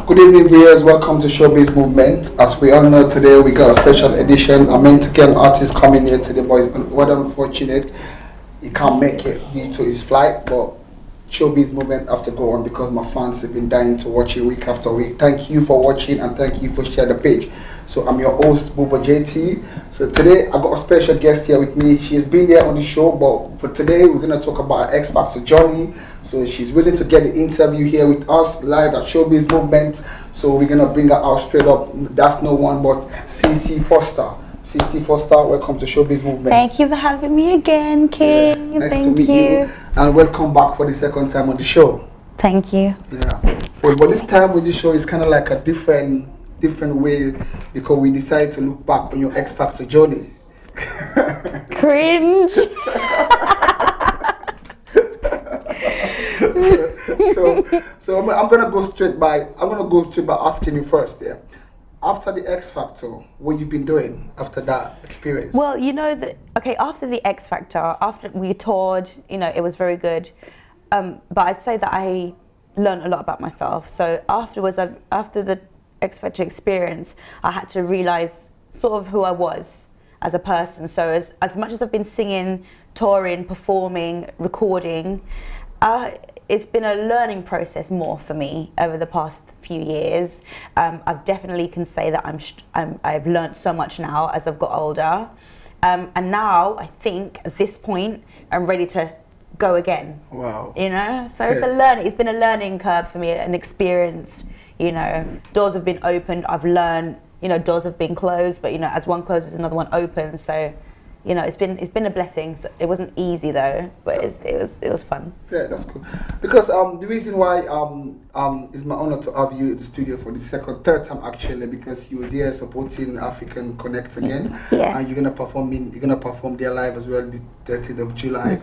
Good evening, viewers. Welcome to ShowBiz Movement. As we all know, today we got a special edition. I meant to get an artist coming here today, but it's rather unfortunate. He can't make it due to his flight, but ShowBiz Movement have to go on because my fans have been dying to watch it week after week. Thank you for watching and thank you for sharing the page. So I'm your host, Buba JT. So today I got a special guest here with me. She has been there on the show, but for today we're going to talk about X Factor journey. So she's willing to get the interview here with us live at ShowBiz Movement. So we're going to bring her out straight up. That's no one but CC Foster. CC Foster, welcome to ShowBiz Movement. Thank you for having me again, King. Yeah, nice Thank to meet you. And welcome back for the second time on the show. Thank you. Yeah. So, but this time with the show is kind of like a different way because we decided to look back on your X Factor journey. Cringe. so I'm gonna go straight by asking you first. Yeah. After the X Factor, what you've been doing after that experience? Well, you know that, okay, after the X Factor, after we toured, you know, it was very good. But I'd say that I learned a lot about myself. So afterwards, after the X Factor experience, I had to realize sort of who I was as a person. So as much as I've been singing, touring, performing, recording, it's been a learning process more for me over the past few years. I definitely can say that I've learned so much now as I've got older. And now I think at this point, I'm ready to go again. Wow. You know, so Okay. it's been a learning curve for me, an experience. You know, doors have been opened, I've learned, you know, doors have been closed, but you know, as one closes, another one opens. So, you know, it's been a blessing. So it wasn't easy though, but it was fun. Yeah, that's cool. Because the reason why it's my honor to have you in the studio for the third time actually, because you were there supporting African Connect again, Yeah. and you're gonna perform there live as well the 13th of July.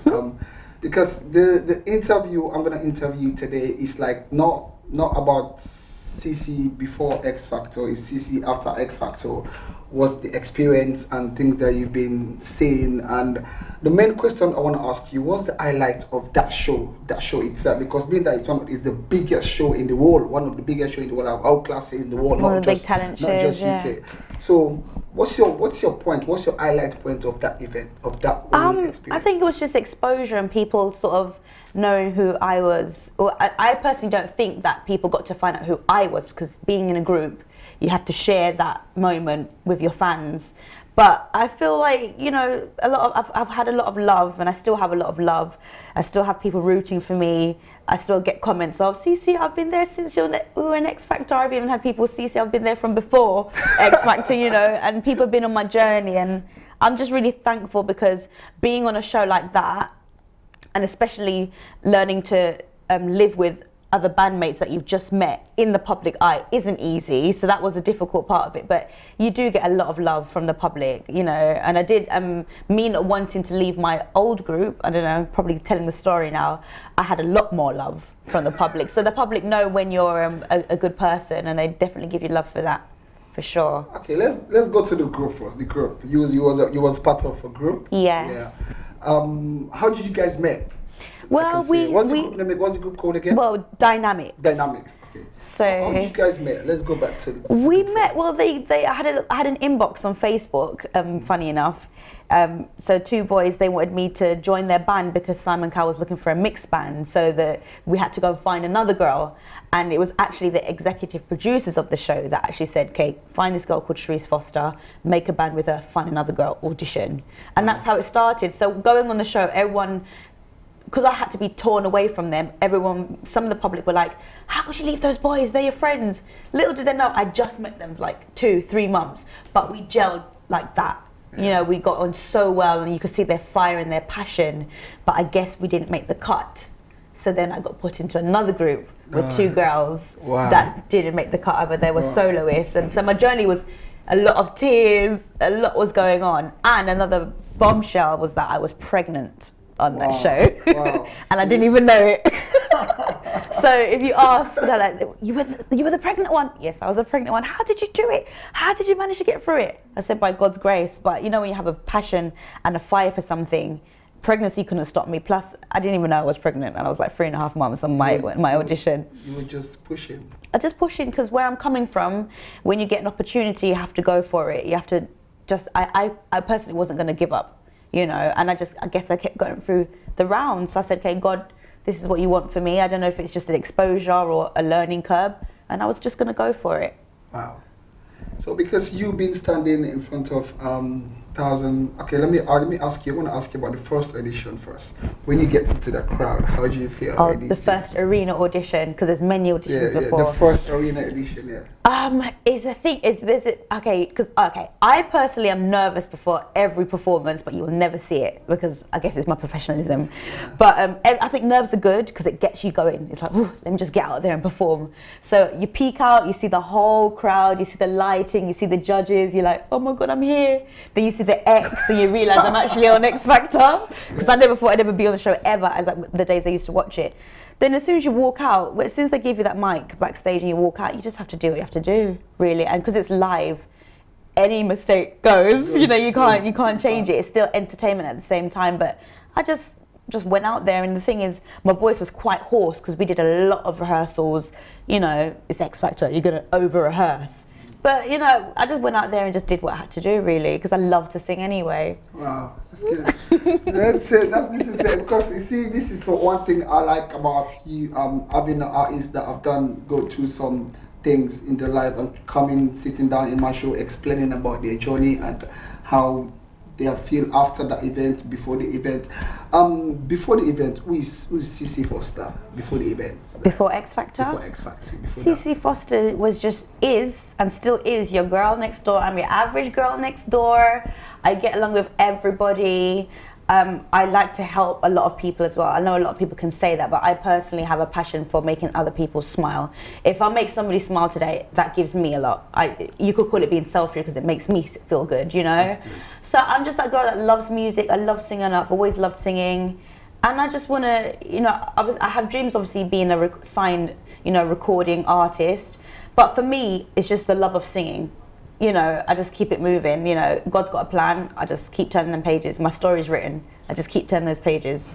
Because the interview I'm gonna interview today is like not about CC before X Factor, is CC after X Factor. Was the experience and things that you've been saying, and the main question I want to ask you, what's the highlight of that show itself? Because being that it's the biggest show in the world, one of the biggest shows in the world, our classes in the world, One not of the just big talent not shows, just UK. So what's your point? What's your highlight point of that event, of that whole experience? I think it was just exposure and people sort of knowing who I was. Well, I personally don't think that people got to find out who I was, because being in a group, you have to share that moment with your fans. But I feel like, you know, I've had a lot of love, and I still have a lot of love. I still have people rooting for me. I still get comments of, CC, I've been there since we were in X Factor. I've even had people, CC, I've been there from before X Factor, you know, and people have been on my journey. And I'm just really thankful, because being on a show like that, and especially learning to live with other bandmates that you've just met in the public eye isn't easy. So that was a difficult part of it, but you do get a lot of love from the public, you know. And I did, me not wanting to leave my old group, I don't know, probably telling the story now, I had a lot more love from the public. So the public know when you're a good person, and they definitely give you love for that, for sure. Okay, let's go to the group first. The group, you was part of a group. Yes. Yeah. How did you guys meet? Well, what's the group called again? Well, Dynamics. Dynamics. Okay. So how did you guys meet? Let's go back to. We met. Well, I had an inbox on Facebook. Funny enough, so two boys, they wanted me to join their band because Simon Cowell was looking for a mixed band. So that we had to go and find another girl, and it was actually the executive producers of the show that actually said, "Okay, find this girl called Shereece Foster, make a band with her, find another girl, audition," and that's how it started. So going on the show, everyone. Because I had to be torn away from them, some of the public were like, how could you leave those boys? They're your friends. Little did they know, I just met them like 2-3 months, but we gelled like that. You know, we got on so well, and you could see their fire and their passion, but I guess we didn't make the cut. So then I got put into another group with two girls that didn't make the cut either. They were soloists. And so my journey was a lot of tears, a lot was going on. And another bombshell was that I was pregnant on that show. And I didn't even know it. So if you ask, they're like, you were the pregnant one? Yes, I was the pregnant one. How did you do it? How did you manage to get through it? I said, by God's grace. But you know, when you have a passion and a fire for something, pregnancy couldn't stop me. Plus, I didn't even know I was pregnant, and I was like 3.5 months on my audition. You were just pushing. I just pushing because where I'm coming from, when you get an opportunity, you have to go for it. You have to just. I personally wasn't going to give up, you know. And I guess I kept going through the rounds. So I said, okay, God, this is what you want for me. I don't know if it's just an exposure or a learning curve, and I was just going to go for it. Wow. So because you've been standing in front of thousand, okay, let me ask you. I want to ask you about the first audition first. When you get into that crowd, how do you feel? Oh, the first arena audition, because there's many auditions before. Yeah, the first arena audition, yeah. I personally am nervous before every performance, but you will never see it because I guess it's my professionalism. But I think nerves are good because it gets you going. It's like, let me just get out there and perform. So you peek out, you see the whole crowd, you see the lighting, you see the judges, you're like, oh my God, I'm here. Then you see the X, and you realize I'm actually on X Factor, because I never thought I'd ever be on the show ever, as like the days I used to watch it. Then as soon as you walk out, as soon as they give you that mic backstage and you walk out, you just have to do what you have to do, really. And because it's live, any mistake goes. You know, you can't change it. It's still entertainment at the same time. But I just went out there, and the thing is, my voice was quite hoarse because we did a lot of rehearsals. You know, it's X Factor. You're gonna over rehearse. But, you know, I just went out there and just did what I had to do, really, because I love to sing anyway. Wow, that's good. This is it, because you see, this is one thing I like about you, having an artist that have go through some things in their life and sitting down in my show, explaining about their journey and how they feel after the event, before the event. Before the event, who's CC Foster? Before the event? Before X Factor? Before X Factor. CC Foster is and still is your girl next door. I'm your average girl next door. I get along with everybody. I like to help a lot of people as well. I know a lot of people can say that, but I personally have a passion for making other people smile. If I make somebody smile today, that gives me a lot. You could call it being selfish because it makes me feel good, you know? So I'm just that girl that loves music. I love singing. I've always loved singing. And I just want to, you know, I have dreams, obviously, being a signed, you know, recording artist. But for me, it's just the love of singing. You know, I just keep it moving. You know, God's got a plan. I just keep turning them pages. My story's written. I just keep turning those pages.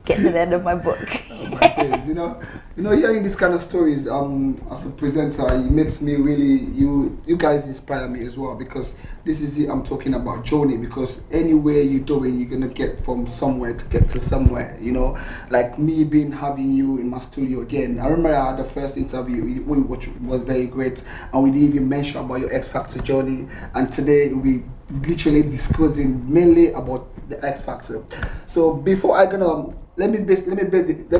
Get to the end of my book. You know, hearing these kind of stories, as a presenter, it makes me really, you guys inspire me as well, because this is it I'm talking about, journey, because anywhere you're doing, you're gonna get from somewhere to get to somewhere, you know, like me having you in my studio again. I remember I had the first interview, which was very great, and we didn't even mention about your X Factor journey, and today we literally discussing mainly about the X Factor. So before let me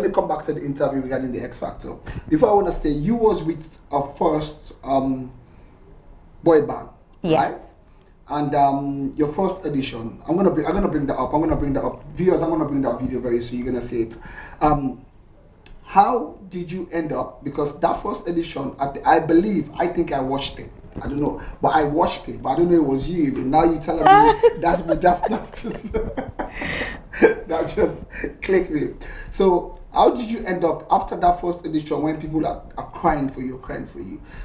come back to the interview regarding the X Factor. Before I want to say, you was with our first boy band, yes, right? And your first audition. I'm gonna bring that up. Viewers, I'm gonna bring that video very soon. You're gonna see it. How did you end up? Because that first audition, I think I watched it. I don't know, but I watched it, but I don't know it was you. And now you're telling me that's just that just clicked me. So how did you end up after that first edition when people are crying for you?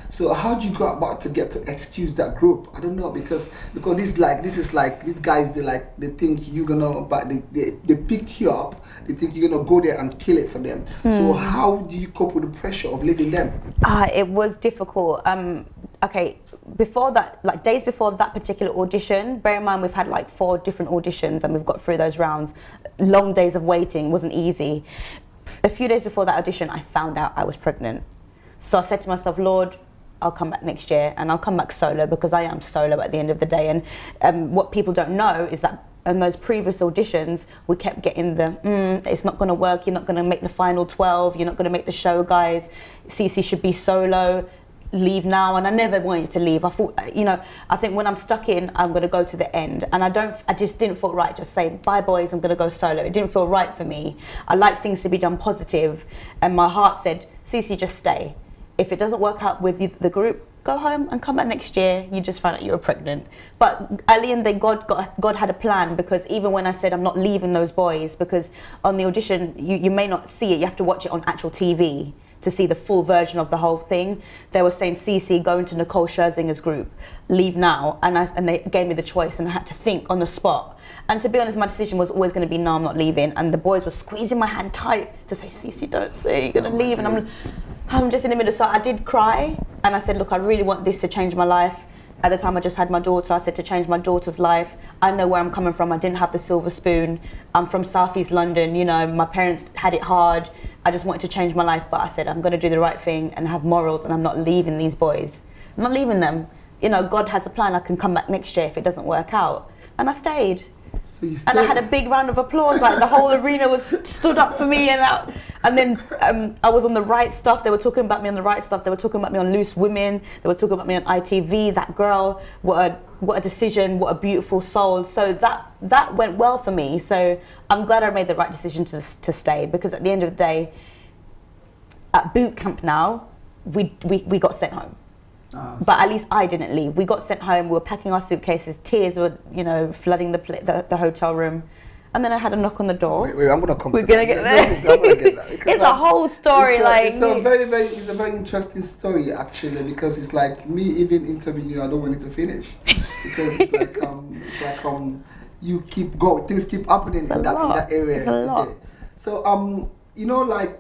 So how did you go about to get to excuse that group? I don't know, because these guys, they think you're gonna, but they picked you up. They think you're gonna go there and kill it for them. So how do you cope with the pressure of leaving them? It was difficult. Okay, before that, like days before that particular audition, bear in mind we've had like 4 different auditions and we've got through those rounds. Long days of waiting, wasn't easy. A few days before that audition, I found out I was pregnant. So I said to myself, Lord, I'll come back next year, and I'll come back solo, because I am solo at the end of the day. And what people don't know is that in those previous auditions, we kept getting it's not going to work, you're not going to make the final 12, you're not going to make the show, guys. CC should be solo. Leave now. And I never wanted to leave. I thought, you know, I think when I'm stuck in, I'm going to go to the end, and I just didn't feel right just saying bye boys, I'm going to go solo. It didn't feel right for me. I like things to be done positive, and my heart said, Cece, just stay. If it doesn't work out with the group, go home and come back next year. You just found out you were pregnant. But at the end, God had a plan, because even when I said I'm not leaving those boys, because on the audition you may not see it, you have to watch it on actual TV to see the full version of the whole thing. They were saying, Cece, go into Nicole Scherzinger's group, leave now. And they gave me the choice, and I had to think on the spot. And to be honest, my decision was always going to be, no, I'm not leaving. And the boys were squeezing my hand tight to say, Cece, don't say you're going to leave. And I'm just in the middle. So I did cry. And I said, look, I really want this to change my life. At the time, I just had my daughter. I said, to change my daughter's life. I know where I'm coming from. I didn't have the silver spoon. I'm from Southeast London. You know, my parents had it hard. I just wanted to change my life. But I said, I'm going to do the right thing and have morals. And I'm not leaving these boys. I'm not leaving them. You know, God has a plan. I can come back next year if it doesn't work out. And I stayed. And I had a big round of applause, like the whole arena was stood up for me, and then I was on the right stuff. They were talking about me on the right stuff. They were talking about me on Loose Women. They were talking about me on ITV. That girl, what a decision, what a beautiful soul. So that went well for me. So I'm glad I made the right decision to stay, because at the end of the day, at boot camp now, we got sent home. But at least I didn't leave. We got sent home. We were packing our suitcases. Tears were, you know, flooding the hotel room. And then I had a knock on the door. Wait, I'm gonna come. We're gonna get there. I'm gonna get that. It's a whole story. It's a very interesting story actually, because it's like me even interviewing you. I don't want it to finish because it's like you keep going. Things keep happening in that area. It's a lot. So you know, like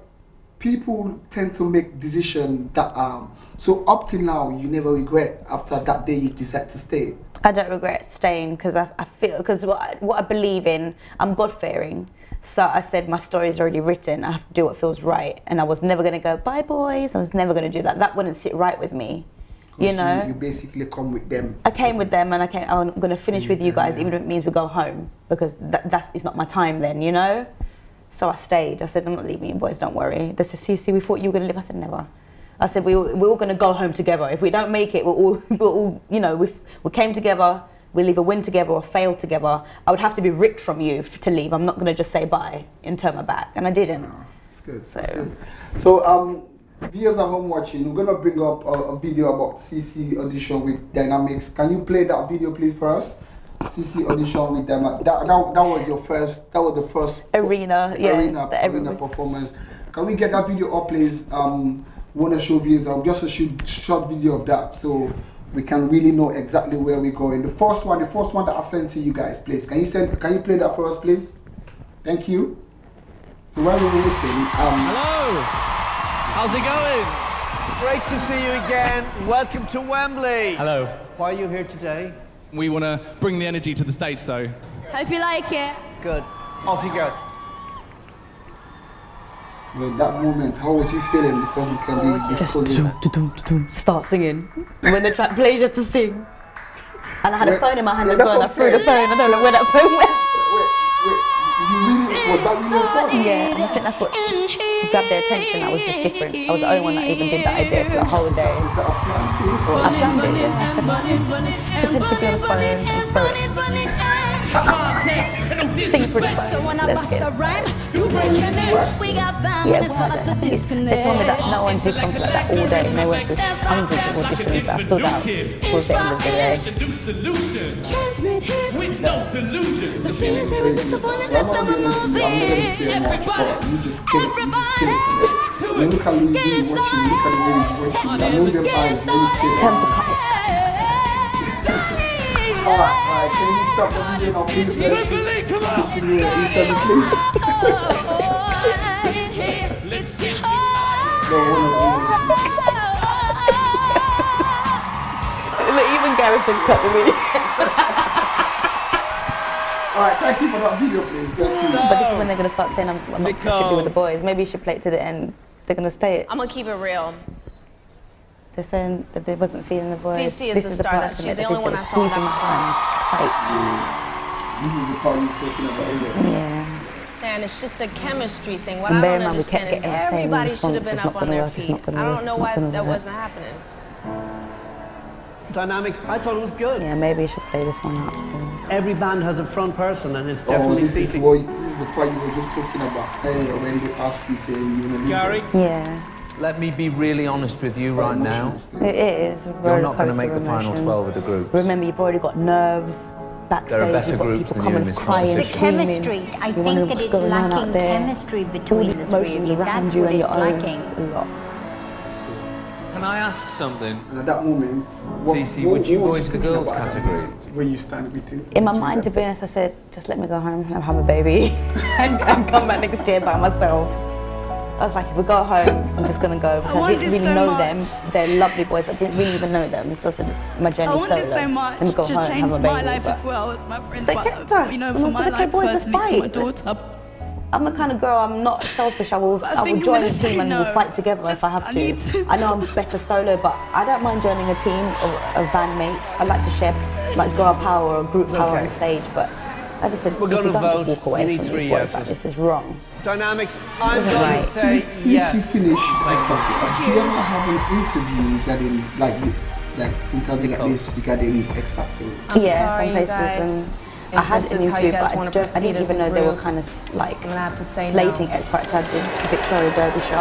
people tend to make decisions that so up till now you never regret after that day you decide to stay. I don't regret staying because I feel, because what I believe in, I'm God-fearing. So I said my story is already written. I have to do what feels right, and I was never going to go, bye boys. I was never going to do that. That wouldn't sit right with me. You know, you basically come with them. I came with them, and I'm going to finish with you guys, even if it means we go home, because it's not my time then, you know. So I stayed. I said, I'm not leaving you boys, don't worry. They said, Cece, we thought you were going to leave. I said, never. I said, we're all going to go home together. If we don't make it, we'll all, you know, we came together, we'll either win together or fail together. I would have to be ripped from you to leave. I'm not going to just say bye and turn my back. And I didn't. No, it's good. So, it's good. So viewers at home watching, we're going to bring up a video about CC audition with Dynamics. Can you play that video, please, for us? CC audition with them. That was your first. That was the first arena performance. Can we get that video up, please? Want to show viewers just a short video of that, so we can really know exactly where we're going. The first one that I sent to you guys, please. Can you play that for us, please? Thank you. So while we're waiting, hello. How's it going? Great to see you again. Welcome to Wembley. Hello. Why are you here today? We want to bring the energy to the States, though. Hope you like it. Good. Off you go. Well, that moment, how was you feeling? Because you can be disclosing. Start singing. When the track plays, you have to sing. And I had a phone in my hand as well, and I threw the phone. I don't know where that phone went. Was that really your phone? Yeah, and I think that's what grabbed their attention. I was just different. I was the only one that even did that idea for the whole day. Is that a plan thing? I planned it, yeah. I said, pretend to be on the phone and throw it. Sing pretty fast. Let's get it. Yeah, they told me that no one did something like that all day, and they went through hundreds of auditions. I stood out towards the end of the day. Transmit hits the feelings irresistible in the summer movie. Everybody, you just kill it. When you look at Louis watching, look at the way he's watching. I know your eyes, Time to cut it. Alright, can you stop the video now, please? Let's continue please. let's get Look, even Garrison cut the video. Alright, thank you for that video, please. Thank you. But this is when they're going to start saying I'm not should be with the boys. Maybe you should play it to the end. They're going to stay it. I'm going to keep it real. They're saying that they wasn't feeling the voice. CC is the star. She's the only one I saw that This is the part you're talking about, isn't it? Yeah. And it's just a chemistry thing. What I don't understand is everybody should have been up on their feet. I don't know why that wasn't happening. Dynamics, I thought it was good. Yeah, maybe you should play this one out. Every band has a front person, and it's definitely this is the part you were just talking about earlier when they asked you saying you want to leave. Gary? Yeah. Let me be really honest with you right now. It is. You're not going to make the final 12 of the groups. Remember, you've already got nerves. Backstage, there are better groups than you in this competition. The chemistry, I think that it's lacking chemistry between the three of you. That's what it's lacking. Can I ask something? And at that moment, Cece, would you was go into the thinking girls' about at that category? moment, where you stand between? In my between mind, to them? be honest, I said, just let me go home and have a baby and come back next year by myself. I was like, if we go home, I'm just gonna go because I didn't really know them. They're lovely boys, I didn't really even know them. So I said, my journey's solo. I want this so much Let me go to home, change have a baby, my life but as well as my friends. they but, kept us. you know, And for I my said, okay, life boys, let's personally, for my fight. daughter. I'm the kind of girl, I'm not selfish. I will think join I'm a gonna say team and no. we'll fight together if I have I to. need to. I know I'm better solo, but I don't mind joining a team of bandmates. I like to share like girl power or group power on stage, but I just said, We're "Cece, gonna don't vote. walk away You need from 3 me. What about yeses. this is wrong." Dynamics, I'm Wasn't going right. to say Since yes. you finish X Factor, do you ever have an interview regarding like interview like this regarding X Factor? I'm Yeah, sorry, some you places. guys. I had This an is how interview, you guys but want to I proceed didn't as even a know they were group. kind of like I'm gonna have to say slating no. X Factor. I did Victoria Derbyshire,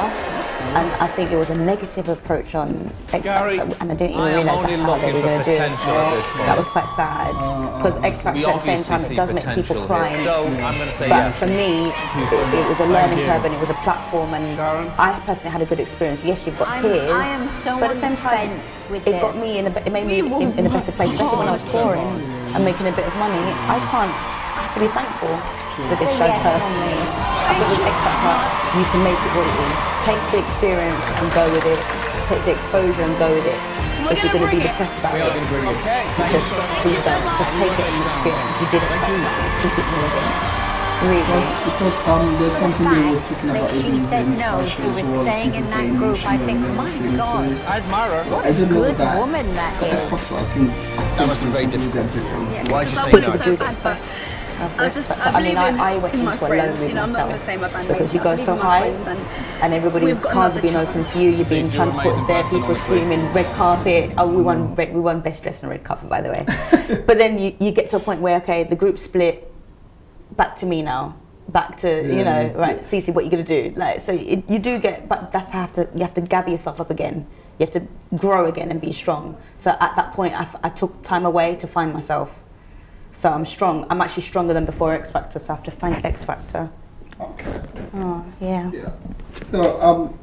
and I think it was a negative approach on X Gary, Factor, and I didn't I even am realise only that's how they looking were for going to do it. potential at this point. That was quite sad because X We Factor at the same obviously time it see does make people potential cry. here. So I'm going to say But yes. for me, it was a learning curve and it was a platform, and Sharon? I personally had a good experience. Yes, you've got tears, I am so but at the on same the time, fence with it got this. me it made me in a better place, especially when I was touring and making a bit of money. I have to be thankful for this show yes from personally. me. I think with X Factor, you can make it what it is. Take the experience and go with it. Take the exposure and go with it. If you're going to be depressed about it, just please don't. Just take it as an experience. You did it. Keep it moving. Really. Because there's something they was talking That about. she said no, she was staying in that group. I think, my God, I admire her. I don't know good that. woman that X is. Factor, I think That must have been very difficult. Why did you say People no? do get depressed. I went into a loan with myself because you go so high and everybody cars are being open for you, you're being Cece, you're transported amazing there, person, people honestly. screaming, red carpet. Oh, we won best dressed on red carpet, by the way. But then you get to a point where, okay, the group split, back to me now. Back to, you know, right, Cece, what are you going to do? Like, so you do get, but you have to gather yourself up again. You have to grow again and be strong. So at that point, I took time away to find myself. So I'm strong. I'm actually stronger than before X Factor, so I have to thank X Factor. Okay. Oh, yeah. Yeah. So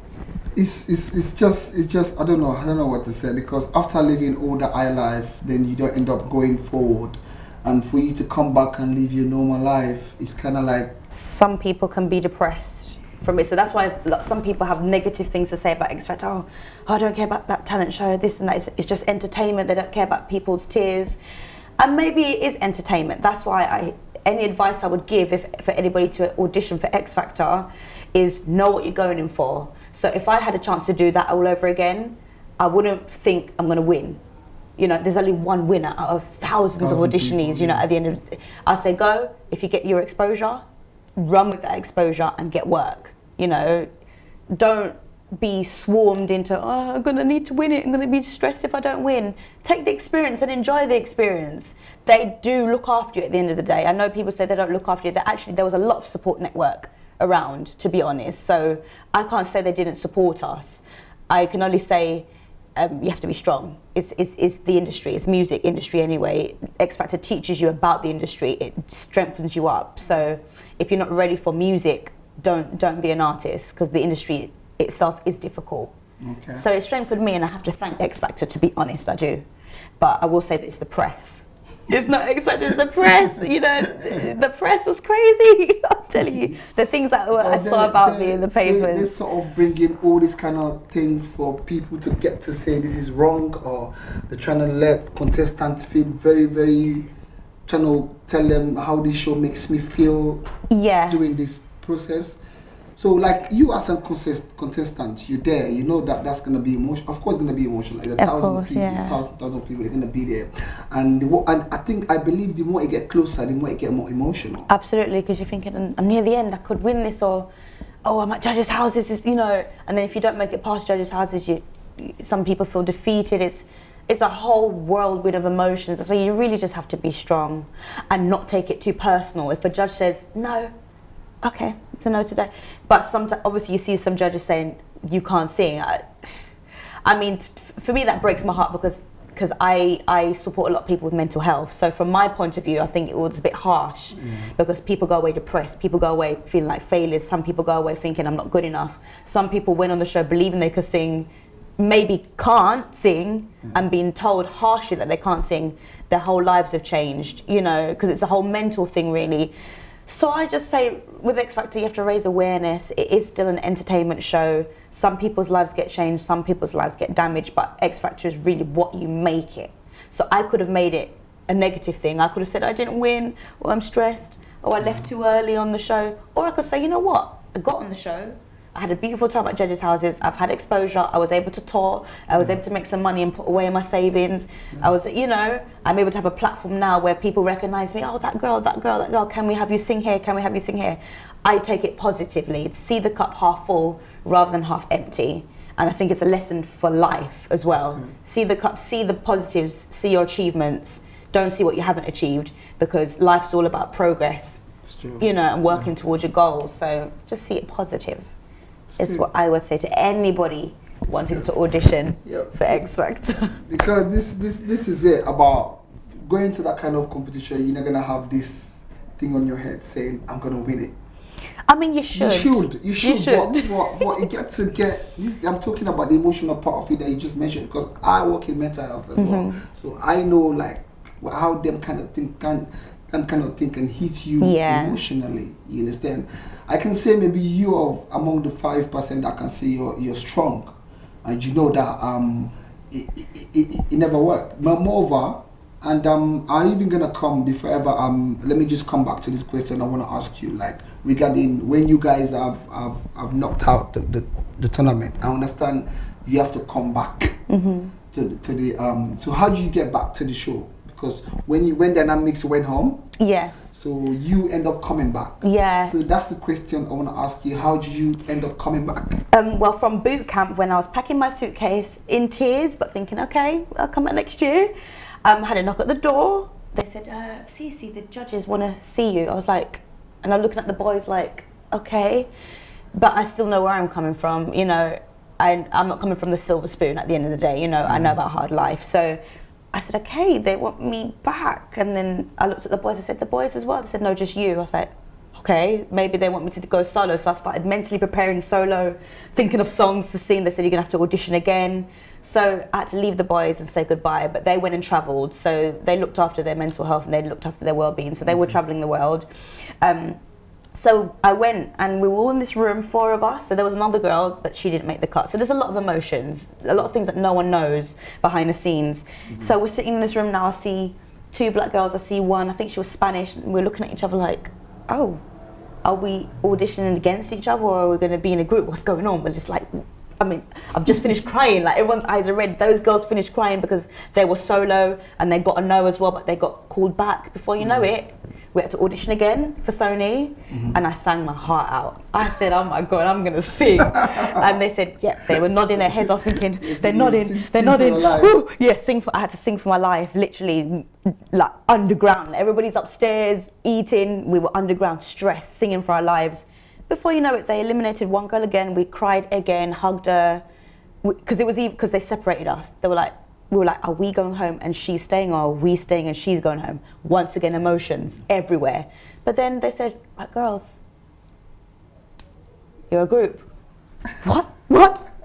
it's just I don't know what to say, because after living all the high life, then you don't end up going forward, and for you to come back and live your normal life, it's kind of like Some people can be depressed from it, so that's why some people have negative things to say about X Factor. Oh, I don't care about that talent show, this and that. It's just entertainment. They don't care about people's tears. And maybe it is entertainment. That's why any advice I would give for anybody to audition for X Factor is know what you're going in for. So if I had a chance to do that all over again, I wouldn't think I'm going to win. You know, there's only one winner out of thousands of auditionees, you know, at the end of the day. I'll say go, if you get your exposure, run with that exposure and get work. You know, don't be swarmed into, oh, I'm gonna need to win it, I'm gonna be stressed if I don't win. Take the experience and enjoy the experience. They do look after you at the end of the day. I know people say they don't look after you. There was a lot of support network around, to be honest. So I can't say they didn't support us. I can only say you have to be strong. It's the industry, it's music industry anyway. X Factor teaches you about the industry, it strengthens you up. So if you're not ready for music, don't be an artist, because the industry itself is difficult. okay. So it strengthened me, and I have to thank X Factor, to be honest, I do. But I will say that it's the press. It's not X Factor, it's the press. You know, the press was crazy. I'm telling you, the things that I saw about me in the papers. They sort of bring in all these kind of things for people to get to say this is wrong, or they're trying to let contestants feel very, very, trying to tell them how this show makes me feel doing this process. So, like, you as a contestant, you're there, you know that's going to be emotional. Of course, it's going to be emotional. Like, thousands of people, thousands of people are going to be there. And I believe the more it get closer, the more it get more emotional. Absolutely, because you're thinking, I'm near the end, I could win this, or, oh, I'm at judges' houses, you know. And then if you don't make it past judges' houses, some people feel defeated. It's a whole whirlwind of emotions. That's why you really just have to be strong and not take it too personal. If a judge says, no, okay, it's a no today. But sometimes, obviously, you see some judges saying you can't sing. I mean, for me, that breaks my heart, because I support a lot of people with mental health. So from my point of view, I think it was a bit harsh, because people go away depressed. People go away feeling like failures. Some people go away thinking I'm not good enough. Some people went on the show believing they could sing, maybe can't sing and being told harshly that they can't sing, their whole lives have changed, you know, because it's a whole mental thing really. So I just say with X Factor you have to raise awareness. It is still an entertainment show. Some people's lives get changed, some people's lives get damaged, but X Factor is really what you make it. So I could have made it a negative thing. I could have said I didn't win, or I'm stressed, or I left too early on the show. Or I could say, you know what, I got on the show, I had a beautiful time at judges' houses, I've had exposure, I was able to tour, I was able to make some money and put away my savings. I was, you know, I'm able to have a platform now where people recognize me, oh, that girl, can we have you sing here, can we have you sing here? I take it positively, see the cup half full rather than half empty. And I think it's a lesson for life as well. See the cup, see the positives, see your achievements, don't see what you haven't achieved, because life's all about progress, you know, and working towards your goals. So just see it positive. Is what I would say to anybody wanting to audition for X Factor. Because this is it, about going to that kind of competition. You're not gonna have this thing on your head saying, I'm gonna win it. I mean, you should. You should. What you get to get this, I'm talking about the emotional part of it that you just mentioned, because I work in mental health as well. So I know like how them kind of thing can hit you emotionally. You understand? I can say maybe you are among the 5% that can say you're strong, and you know that it never worked. Moreover, and I'm even gonna come before ever. Let me just come back to this question I want to ask you, like regarding when you guys have knocked out the tournament. I understand you have to come back to the so how do you get back to the show? Because when Dynamics went home, so you end up coming back. So that's the question I want to ask you. How do you end up coming back? Well, from boot camp, when I was packing my suitcase in tears, but thinking, okay, I'll come back next year. Had a knock at the door. They said, Cece, the judges want to see you. I was like, and I'm looking at the boys like, okay, but I still know where I'm coming from. You know, I'm not coming from the silver spoon at the end of the day. You know, I know about hard life. So I said, okay, they want me back. And then I looked at the boys, I said, the boys as well? They said, no, just you. I was like, okay, maybe they want me to go solo. So I started mentally preparing solo, thinking of songs to sing. They said, you're gonna have to audition again. So I had to leave the boys and say goodbye, but they went and traveled. So they looked after their mental health and they looked after their well-being. So they were traveling the world. So I went and we were all in this room, 4 of us. So there was another girl, but she didn't make the cut. So there's a lot of emotions, a lot of things that no one knows behind the scenes. So we're sitting in this room now. I see 2 black girls. I see one, I think she was Spanish. And we're looking at each other like, oh, are we auditioning against each other, or are we going to be in a group? What's going on? We're just like, I mean, I've just finished crying. Like, everyone's eyes are red. Those girls finished crying because they were solo and they got a no as well, but they got called back. Before you know it, we had to audition again for Sony, and I sang my heart out. I said, oh my God, I'm gonna sing. And they said, yeah, they were nodding their heads. I was thinking, they're nodding. Woo! Yeah, I had to sing for my life, literally, like underground. Everybody's upstairs eating. We were underground, stressed, singing for our lives. Before you know it, they eliminated one girl again. We cried again, hugged her, because they separated us. We were like, are we going home and she's staying, or are we staying and she's going home? Once again, emotions everywhere. But then they said, right, girls, you're a group. What?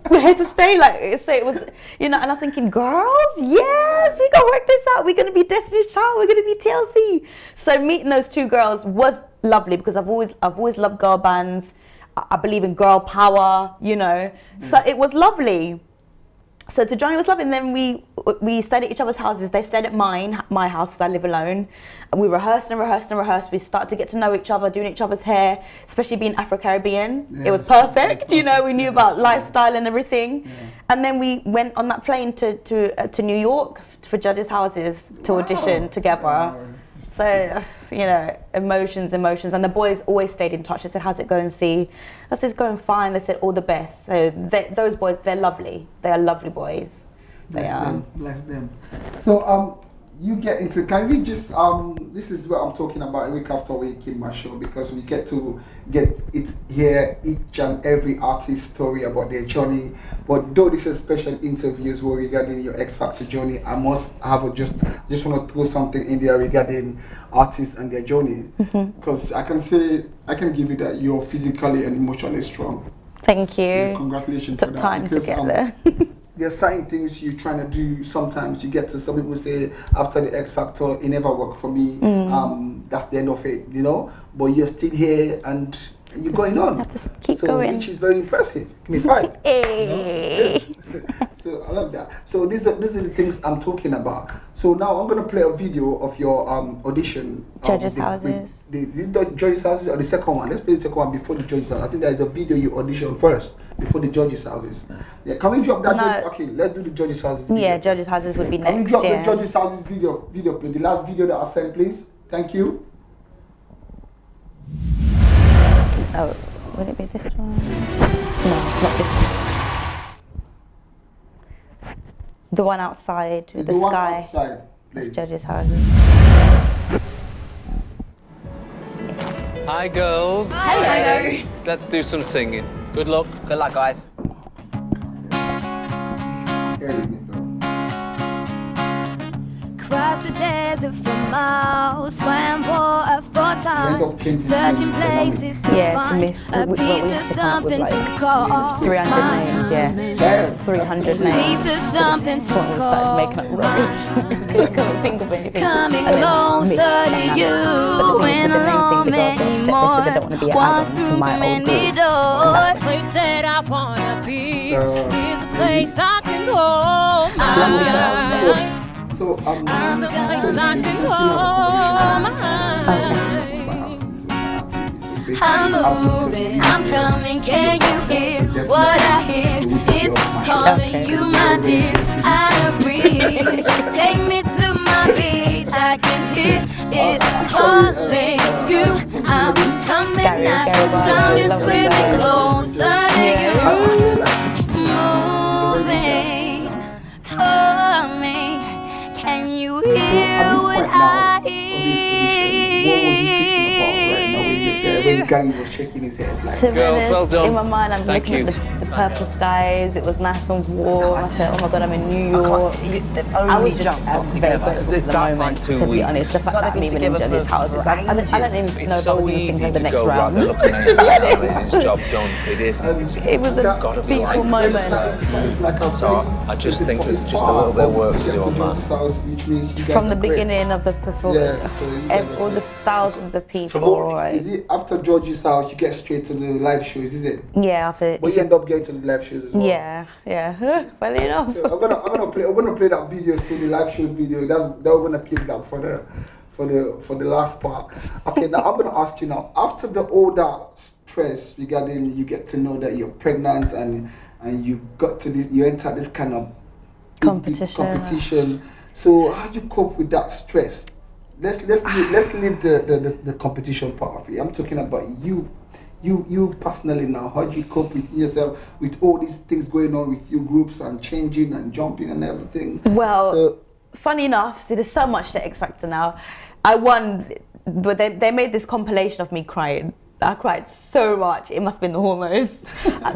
We're here to stay. Like, so it was, you know, and I was thinking, girls, yes, we can work this out. We're going to be Destiny's Child. We're going to be TLC. So meeting those 2 girls was lovely, because I've always loved girl bands. I believe in girl power, you know. So it was lovely. So to join, it was lovely. And then we stayed at each other's houses. They stayed at my house, because I live alone. And we rehearsed. We started to get to know each other, doing each other's hair, especially being Afro-Caribbean. Yeah, it was perfect, you know. We knew about lifestyle and everything. Yeah. And then we went on that plane to New York for judges' houses to audition together. Wow. So, you know, emotions. And the boys always stayed in touch. They said, how's it going, C? I said, it's going fine. They said, all the best. So those boys, they're lovely. They are lovely boys. Bless them. So you get into, can we just, this is what I'm talking about week after week in my show, because we get to hear each and every artist's story about their journey. But though this is special interviews were regarding your X Factor journey, I must have just want to throw something in there regarding artists and their journey. Because I can give you that you're physically and emotionally strong. Thank you. Yeah, congratulations for that. Took time to get there. there's certain things you're trying to do. Sometimes you get to, some people say after the X Factor, it never worked for me. That's the end of it, you know. But you're still here and you're going on. Have to keep going. Which is very impressive. Give me 5. Hey. So I love that. So these are the things I'm talking about. So now I'm gonna play a video of your audition. Judges' houses. This the judges' houses or the second one? Let's play the second one before the judges' houses. I think there is a video you audition first before the judges' houses. Yeah, can we drop that? No. Okay, let's do the judges' houses. Video. Yeah, judges' houses would be next. Can we drop yeah. the judges' houses video, please? The last video that I sent, please. Thank you. Oh, would it be this one? No, not this one. The one outside with the one sky. outside, please. Judges' houses. Hi, girls. Hello. Let's do some singing. Good luck. Good luck, guys. Here we go. Crossed the desert for miles, swam water for time, searching places to Yeah, to find miss. a We piece have of to come up with something like to call 300 names, yeah. Yeah, 300 piece names. of something to Started call making up rubbish. Couldn't think of anything. coming And then closer me, to and you but when the along main thing many is also they said they don't want to be more. an Walk add-on to through my old many group. doors. Place that I wanna be is a place I can hold my life. So I'm the place I can call my life. I'm moving, I'm coming, can you hear what I hear? It's calling you, my dear, out of reach. Take me to my beach, I can hear it calling you. I'm coming, I can drown you, swimming closer to you. Moving, coming, can you hear what I hear? When the guy was shaking his head like, To be Girls, honest, well done. in my mind, I'm Thank looking you. at the purple skies. It was nice and warm. I said, oh my god, I'm in New York. They've I only was just got very together. grateful for the That's moment, like 2 to be weeks. honest. The fact that I'm even in Judges' houses. I don't even It's know if I so was even easy thinking of the to next go right round. there looking at it. It's his job done. It isn't. It was a Gotta be beautiful like moment. So I just think there's just a little bit of work to do on that. From the beginning of the performance, Yeah, so you guys are all the great. thousands of people. Is it after George's house you get straight to the live shows, is it? Yeah, after. But you end up getting to the live shows as well. Yeah. Funny enough. So I'm gonna play that video soon, the live shows video. We're gonna keep that for the last part. Okay, now I'm gonna ask you now. After all that stress regarding you get to know that you're pregnant and you got to this, you enter this kind of big competition. So how do you cope with that stress? Let's leave the competition part of it. I'm talking about you personally now. How do you cope with yourself with all these things going on with you, groups and changing and jumping and everything? Well, funny enough, see, there's so much to X Factor now. I won, but they made this compilation of me crying. I cried so much. It must have been the hormones.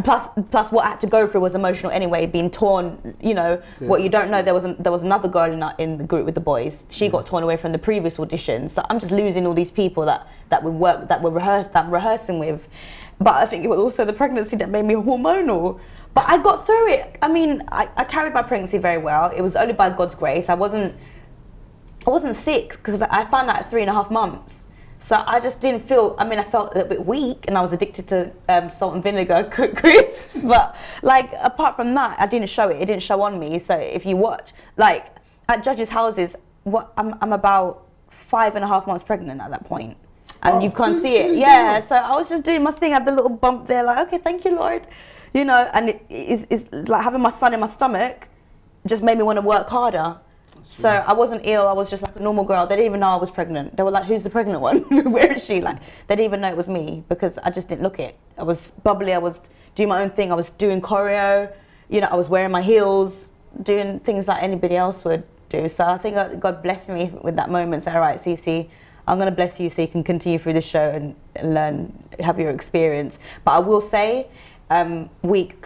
plus what I had to go through was emotional anyway, being torn, you know, what you don't know, there was another girl in the group with the boys. She got torn away from the previous audition. So I'm just losing all these people that I'm rehearsing with. But I think it was also the pregnancy that made me hormonal. But I got through it. I mean, I carried my pregnancy very well. It was only by God's grace. I wasn't sick because I found out at 3.5 months. So I just didn't feel, I felt a little bit weak and I was addicted to salt and vinegar crisps. But like, apart from that, I didn't show it. It didn't show on me. So if you watch, like at Judges' houses, I'm about 5.5 months pregnant at that point. And you can't see it. Yeah, so I was just doing my thing. I had the little bump there, like, okay, thank you, Lord. You know, and it's like having my son in my stomach just made me want to work harder. So I wasn't ill, I was just like a normal girl. They didn't even know I was pregnant. They were like, who's the pregnant one? Where is she? Like, they didn't even know it was me because I just didn't look it. I was bubbly, I was doing my own thing. I was doing choreo, you know, I was wearing my heels, doing things like anybody else would do. So I think God blessed me with that moment. So, all right, Cece, I'm going to bless you so you can continue through the show and learn, have your experience. But I will say, coming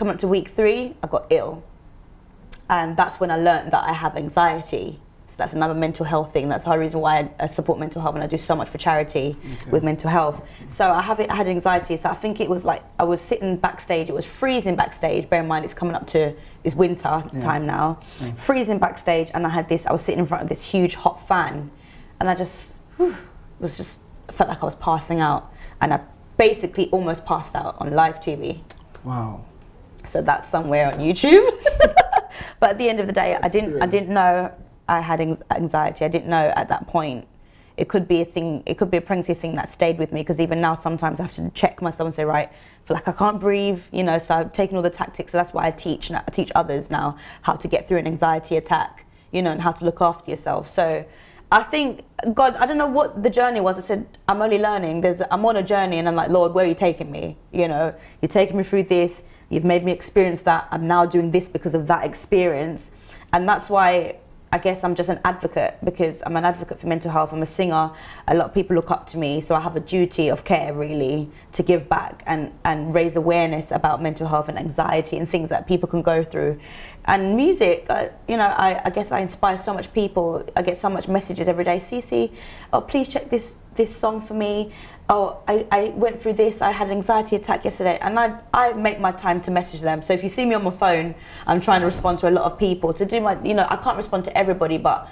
up to week 3, I got ill. And that's when I learned that I have anxiety. that's another mental health thing. That's the reason why I support mental health, and I do so much for charity with mental health. So I had anxiety. So I think it was like I was sitting backstage. It was freezing backstage. Bear in mind, it's coming up to it's winter time now. Freezing backstage, and I was sitting in front of this huge hot fan, and I just felt like I was passing out, and I basically almost passed out on live TV. Wow. So that's somewhere on YouTube. But at the end of the day, I didn't know I had anxiety. I didn't know at that point. It could be a thing. It could be a pregnancy thing that stayed with me, because even now sometimes I have to check myself and say, right, I feel like I can't breathe, you know. So I've taken all the tactics. So that's why I teach others now how to get through an anxiety attack, you know, and how to look after yourself. So I think, God, I don't know what the journey was. I said, I'm only learning. I'm on a journey, and I'm like, Lord, where are you taking me? You know, you're taking me through this. You've made me experience that. I'm now doing this because of that experience. And that's why I guess I'm just an advocate, because I'm an advocate for mental health. I'm a singer. A lot of people look up to me. So I have a duty of care, really, to give back and raise awareness about mental health and anxiety and things that people can go through. And music, you know, I guess I inspire so much people. I get so much messages every day. Cece, oh, please check this song for me. Oh, I went through this. I had an anxiety attack yesterday. And I make my time to message them. So if you see me on my phone, I'm trying to respond to a lot of people. To do my, you know, I can't respond to everybody, but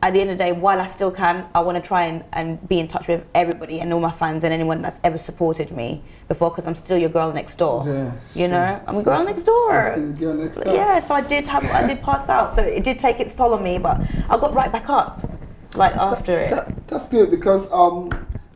at the end of the day, while I still can, I want to try and be in touch with everybody and all my fans and anyone that's ever supported me before, because I'm still your girl next door. You know, I'm a girl next door. Yeah, so I did pass out. So it did take its toll on me, but I got right back up, like after it. That's good, because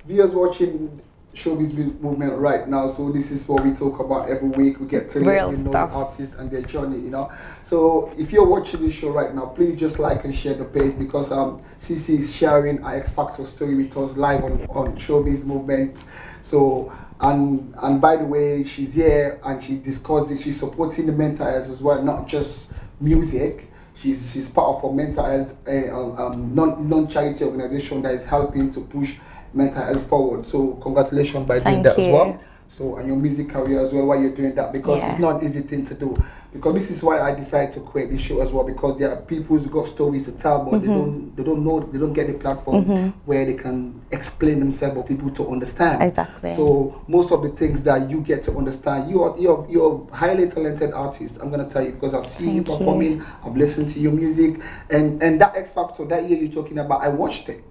viewers watching Showbiz Movement right now, so this is what we talk about every week. We get to let you know the artists and their journey, you know. So if you're watching this show right now, please just like and share the page, because Cece is sharing her X Factor story with us live on Showbiz Movement. So and by the way, she's here and she discussed it. She's supporting the mental health as well, not just music. She's part of a mental health non-charity organization that is helping to push mental health forward. So congratulations by doing that as well. So, and your music career as well while you're doing that, because it's not an easy thing to do. Because this is why I decided to create this show as well, because there are people who've got stories to tell, but they don't get the platform where they can explain themselves or people to understand. Exactly. So most of the things that you get to understand, you're a highly talented artist. I'm gonna tell you, because I've seen you performing, I've listened to your music, and that X Factor that year you're talking about, I watched it.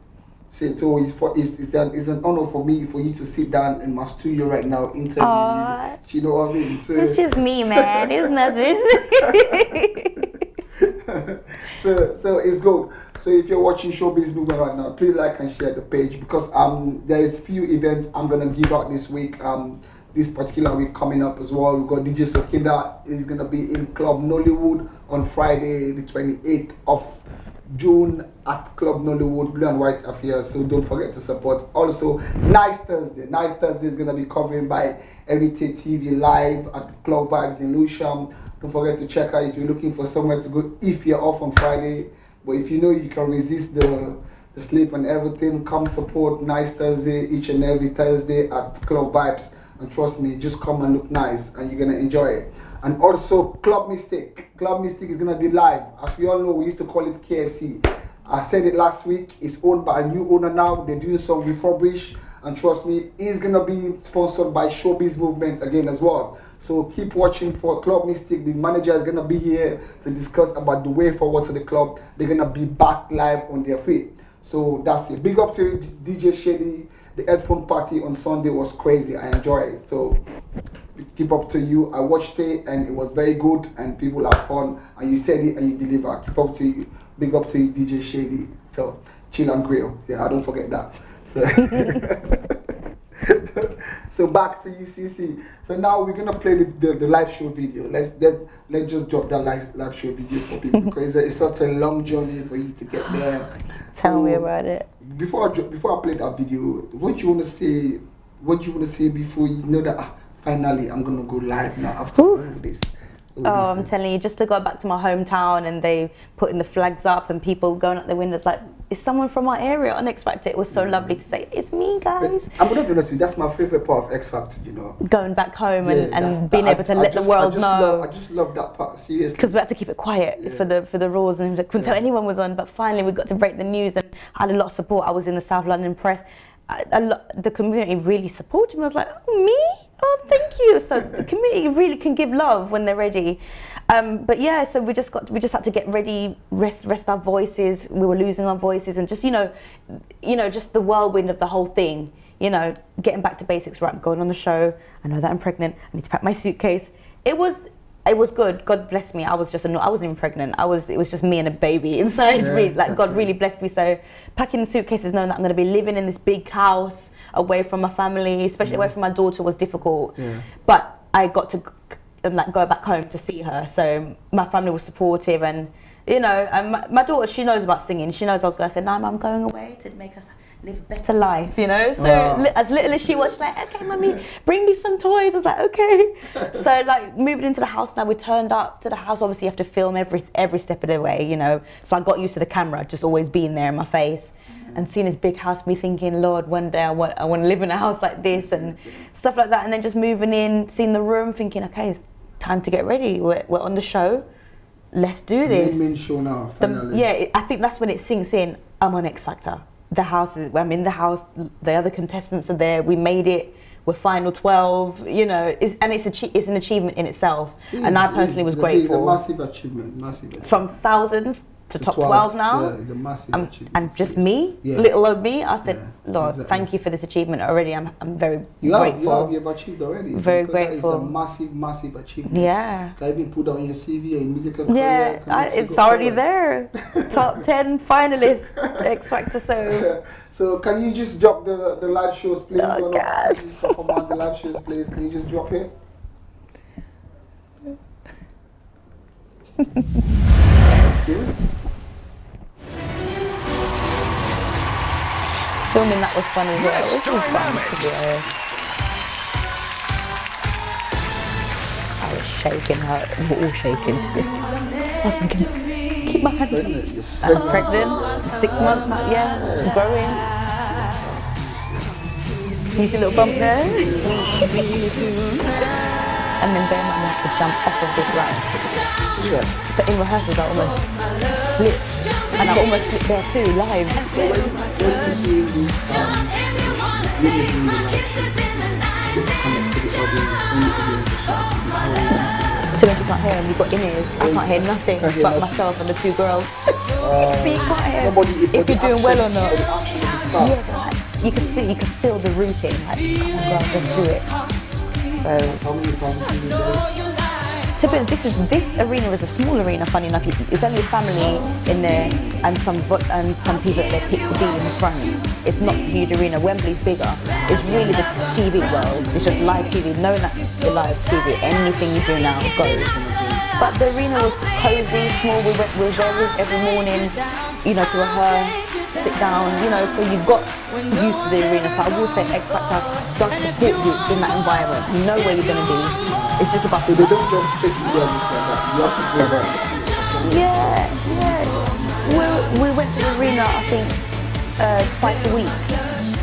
So it's an honor for me for you to sit down in my studio right now interviewing you. You know what I mean? So, it's just me, man. It's nothing. so it's good. So if you're watching Showbiz Movement right now, please like and share the page, because there is few events I'm gonna give out this week. This particular week coming up as well. We've got DJ Sokinda is gonna be in Club Nollywood on Friday, the 28th of June at Club Nollywood, Blue and White Affairs. So don't forget to support. Also, Nice Thursday. Nice Thursday is gonna be covering by Everyday TV live at Club Vibes in Lewisham. Don't forget to check out if you're looking for somewhere to go if you're off on Friday. But if you know you can resist the sleep and everything, come support Nice Thursday each and every Thursday at Club Vibes. And trust me, just come and look nice and you're gonna enjoy it. And also Club Mystic. Club Mystic is gonna be live. As we all know, we used to call it KFC. I said it last week. It's owned by a new owner now. They're doing some refurbish, and trust me, it's gonna be sponsored by Showbiz Movement again as well. So keep watching for Club Mystic. The manager is gonna be here to discuss about the way forward to the club. They're gonna be back live on their feet. So that's it. Big up to DJ Shady. The headphone party on Sunday was crazy. I enjoyed it. So keep up to you. I watched it and it was very good and people had fun and you said it and you deliver. Keep up to you. Big up to you, DJ Shady. So chill and grill. Yeah, I don't forget that. So so back to you, CC. So now we're gonna play the live show video. Let's just drop that live show video for people because it's such a long journey for you to get there. Tell me about it. Before I play that video, what do you want to say? What do you want to say before you know that finally I'm gonna go live now after all this? Oh, I'm telling you, just to go back to my hometown and they putting the flags up and people going out the windows like, is someone from our area on X Factor? It was so lovely to say, it's me, guys. But I'm gonna be honest with you, that's my favorite part of X Factor, you know. Going back home and being able to let the world know. I just love that part, seriously. Because we had to keep it quiet for the Raws and couldn't tell anyone was on. But finally, we got to break the news and I had a lot of support. I was in the South London press. The community really supported me. I was like, oh, me? Oh, thank you. So the community really can give love when they're ready. But yeah, so we just had to get ready, rest our voices. We were losing our voices, and just you know, just the whirlwind of the whole thing. You know, getting back to basics. Right, I'm going on the show. I know that I'm pregnant. I need to pack my suitcase. It was good. God bless me. I wasn't even pregnant. It was just me and a baby inside me. Like God really blessed me. So packing the suitcases, knowing that I'm going to be living in this big house, away from my family, especially away from my daughter, was difficult. Yeah. But I got to go back home to see her. So my family was supportive, and you know, and my daughter, she knows about singing. She knows I was going to say, no, I'm going away to make us live a better life, you know. So as little as she was, she's like, okay, mummy, bring me some toys. I was like, okay. So like moving into the house now, we turned up to the house. Obviously, you have to film every step of the way, you know. So I got used to the camera, just always being there in my face. And seeing this big house, me thinking, Lord, one day I want to live in a house like this and stuff like that. And then just moving in, seeing the room, thinking, okay, it's time to get ready. We're on the show. Let's do this. Main show now, finally. I think that's when it sinks in. I'm on X Factor. I'm in the house. The other contestants are there. We made it. We're final 12. You know, it's an achievement in itself. And I personally was grateful. It's a massive achievement. From thousands to top 12 now. Yeah, it's a massive achievement. And just me, little old me, I said, Lord, thank you for this achievement already. I'm very grateful. You've achieved already. Very grateful. That is a massive achievement. Yeah. Can I even put that on your CV or your musical career? Yeah, it's already there. Top 10 finalists, X Factor. So can you just drop the live shows, please? Oh, God. The live shows, please. Can you just drop it? Thank you. Filming that was fun as well. It was fun to do. I was shaking her. We were all shaking. I was thinking, keep my hand. I'm pregnant, 6 months now, growing. You see a little bump there? And then bear in mind I have to jump off of this ride. So in rehearsals I almost slipped. And I almost slipped there too, live. So when you can't hear him, you've got in-ears. I can't hear nothing but myself and the two girls. So you can't hear if you're doing well or not. Yeah, you can feel the routine. Like, come on, girl, let's do it. So, to be honest, this arena is a small arena. Funny enough, it's only a family in there and some people that they pick to be in the front. It's not a huge arena. Wembley's bigger. It's really the TV world. It's just live TV. Knowing that it's live TV, anything you do now goes. But the arena was cozy, small. We were there every morning, you know, to rehearse, sit down, you know. So you got used to the arena. So I will say X Factor does support you in that environment. You know where you're going to be. It's just about. So they don't just take you there just like that. You have to go there. Yeah. We went to the arena, I think, twice a week.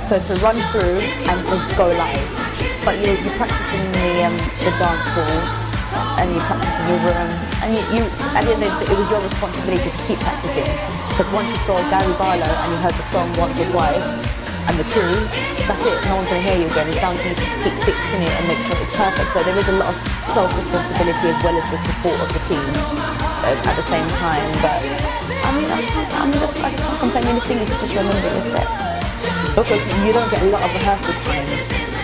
So to run through and just go live. But you practice in the dance hall, and you practice in your room, and you at the end of it was your responsibility to keep practicing. Because once you saw Gary Barlow and you heard the song once or twice, and the crew, that's it, no one's going to hear you again. It's down to you to keep fixing it and make sure it's perfect. So there is a lot of self-responsibility as well as the support of the team at the same time. But I mean, I can't complain anything, it's just remembering the steps. Because you don't get a lot of rehearsal time.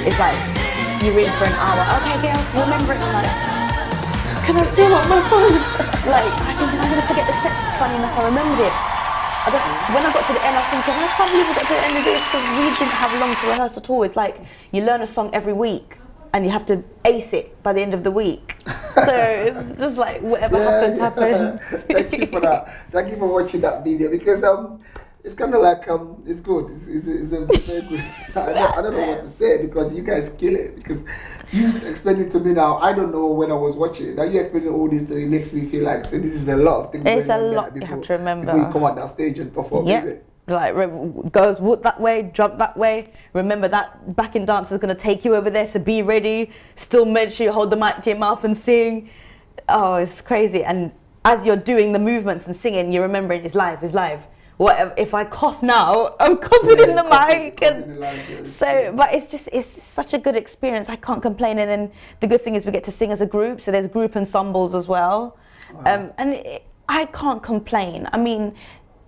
It's like, you're in for an hour, okay girls, remember it. I'm like, can I still on my phone? Like, I'm going to forget the steps. Funny enough, I remembered it. When I got to the end, I was thinking, I can't believe we got to the end of this because we didn't have long to rehearse at all. It's like you learn a song every week and you have to ace it by the end of the week. So it's just like whatever happens. Thank you for that. Thank you for watching that video because it's kind of like it's good. It's a very good. I don't know what to say because you guys kill it. Because you explain it to me now. I don't know when I was watching it. Now you explaining all this to me makes me feel like this is a lot of things. It's a lot you have to remember. Before you come out that stage and perform. Is it? Like goes walk that way, jump that way. Remember that backing dancer is gonna take you over there, so be ready. Still make sure you hold the mic to your mouth and sing. Oh, it's crazy. And as you're doing the movements and singing, you're remembering it's live. What if I cough now? I'm coughing in the mic, but it's such a good experience. I can't complain. And then the good thing is we get to sing as a group, so there's group ensembles as well. Wow. I can't complain. I mean,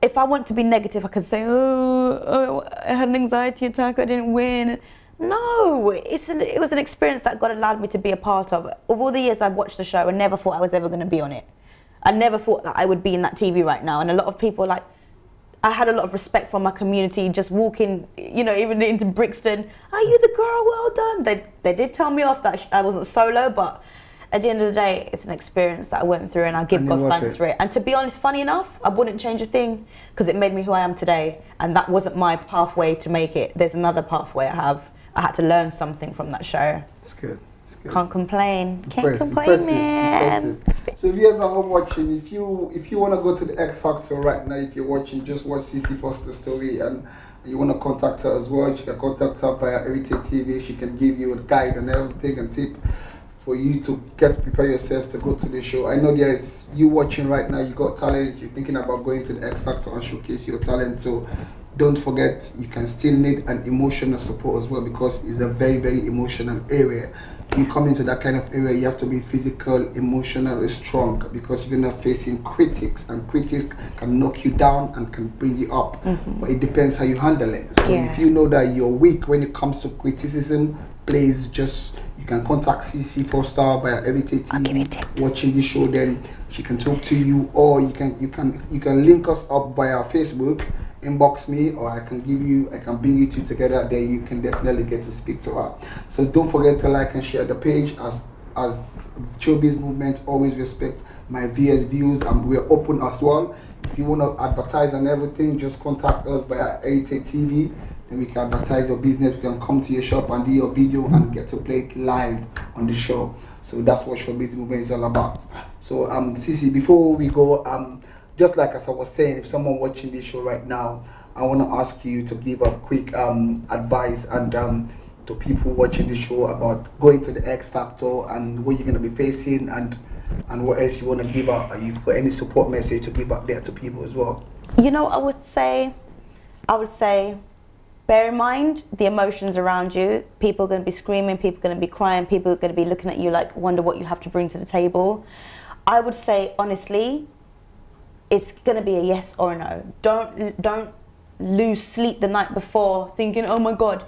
if I want to be negative, I can say, oh, I had an anxiety attack, I didn't win. No, it was an experience that God allowed me to be a part of. Of all the years I've watched the show, I never thought I was ever going to be on it. I never thought that I would be in that TV right now. And a lot of people I had a lot of respect from my community, just walking, even into Brixton. Are you the girl? Well done. They did tell me off that I wasn't solo, but at the end of the day, it's an experience that I went through, and I give God thanks for it. And to be honest, funny enough, I wouldn't change a thing because it made me who I am today. And that wasn't my pathway to make it. There's another pathway I have. I had to learn something from that show. It's good. Can't complain. Can't complain, man. So if you guys are home watching, if you want to go to the X Factor right now, if you're watching, just watch CC Foster's story, and you want to contact her as well, you can contact her via Heritage TV. She can give you a guide and everything and tip for you to prepare yourself to go to the show. I know there's you watching right now, you got talent, you're thinking about going to the X Factor and showcase your talent. So don't forget, you can still need an emotional support as well, because it's a very, very emotional area. You come into that kind of area, you have to be physical, emotionally strong, because you're gonna facing critics, and critics can knock you down and can bring you up. But it depends how you handle it. So if you know that you're weak when it comes to criticism, please you can contact CC Foster via Heritage TV, watching this show. Then she can talk to you, or you can link us up via Facebook, inbox me, or I can bring you two together. There you can definitely get to speak to her. So don't forget to like and share the page. As ShowBiz Movement, always respect my VS views, and we're open as well. If you want to advertise and everything, just contact us via Heritage TV. Then we can advertise your business. We can come to your shop and do your video and get to play it live on the show. So that's what ShowBiz Movement is all about. So Cece, before we go, just like as I was saying, if someone watching this show right now, I want to ask you to give a quick advice and to people watching the show about going to the X Factor and what you're going to be facing, and what else you want to give out. You've got any support message to give out there to people as well? I would say, bear in mind the emotions around you. People are going to be screaming, people are going to be crying, people are going to be looking at you like, wonder what you have to bring to the table. I would say, honestly, it's going to be a yes or a no. Don't lose sleep the night before thinking, oh my God.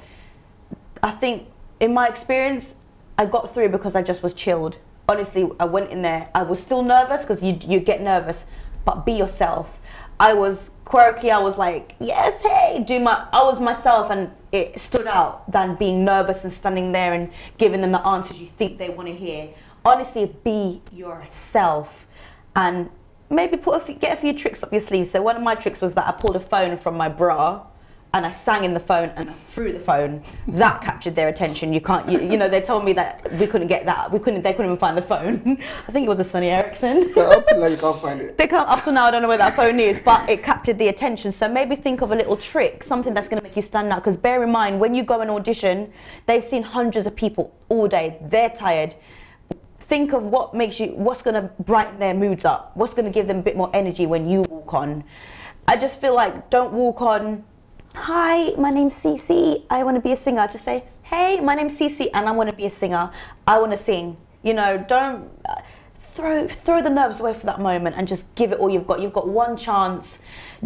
I think, in my experience, I got through because I just was chilled. Honestly, I went in there, I was still nervous, because you get nervous, but be yourself. I was quirky, I was like, yes, hey, I was myself, and it stood out than being nervous and standing there and giving them the answers you think they want to hear. Honestly, be yourself, and maybe get a few tricks up your sleeve. So one of my tricks was that I pulled a phone from my bra and I sang in the phone and I threw the phone. That captured their attention. You can't, they told me that we couldn't get that. They couldn't even find the phone. I think it was a Sony Ericsson. So up till now you can't find it. Up till now I don't know where that phone is, but it captured the attention. So maybe think of a little trick, something that's going to make you stand out. Because bear in mind, when you go and audition, they've seen hundreds of people all day. They're tired. Think of what's going to brighten their moods up, what's going to give them a bit more energy when you walk on. I just feel like, don't walk on, hi, my name's Cece, I want to be a singer. Just say, hey, my name's Cece and I want to be a singer. I want to sing. Don't throw the nerves away for that moment and just give it all you've got. You've got one chance.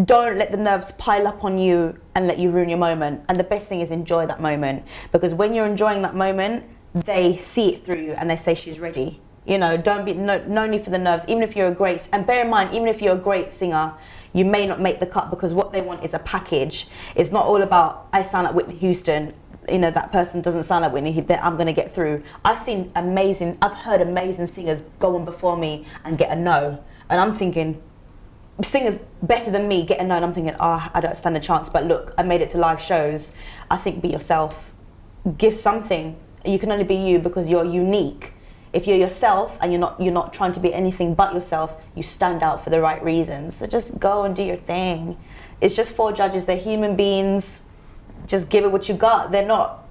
Don't let the nerves pile up on you and let you ruin your moment. And the best thing is enjoy that moment, because when you're enjoying that moment, they see it through you and they say she's ready. Don't be no need for the nerves. Even if you're a great, and bear in mind, even if you're a great singer, you may not make the cut, because what they want is a package. It's not all about, I sound like Whitney Houston, that person doesn't sound like Whitney, I'm going to get through. I've heard amazing singers go on before me and get a no, and I'm thinking, singers better than me getting known, I'm thinking, I don't stand a chance. But look, I made it to live shows. I think be yourself. Give something. You can only be you because you're unique. If you're yourself and you're not trying to be anything but yourself, you stand out for the right reasons. So just go and do your thing. It's just 4 judges. They're human beings. Just give it what you got. They're not,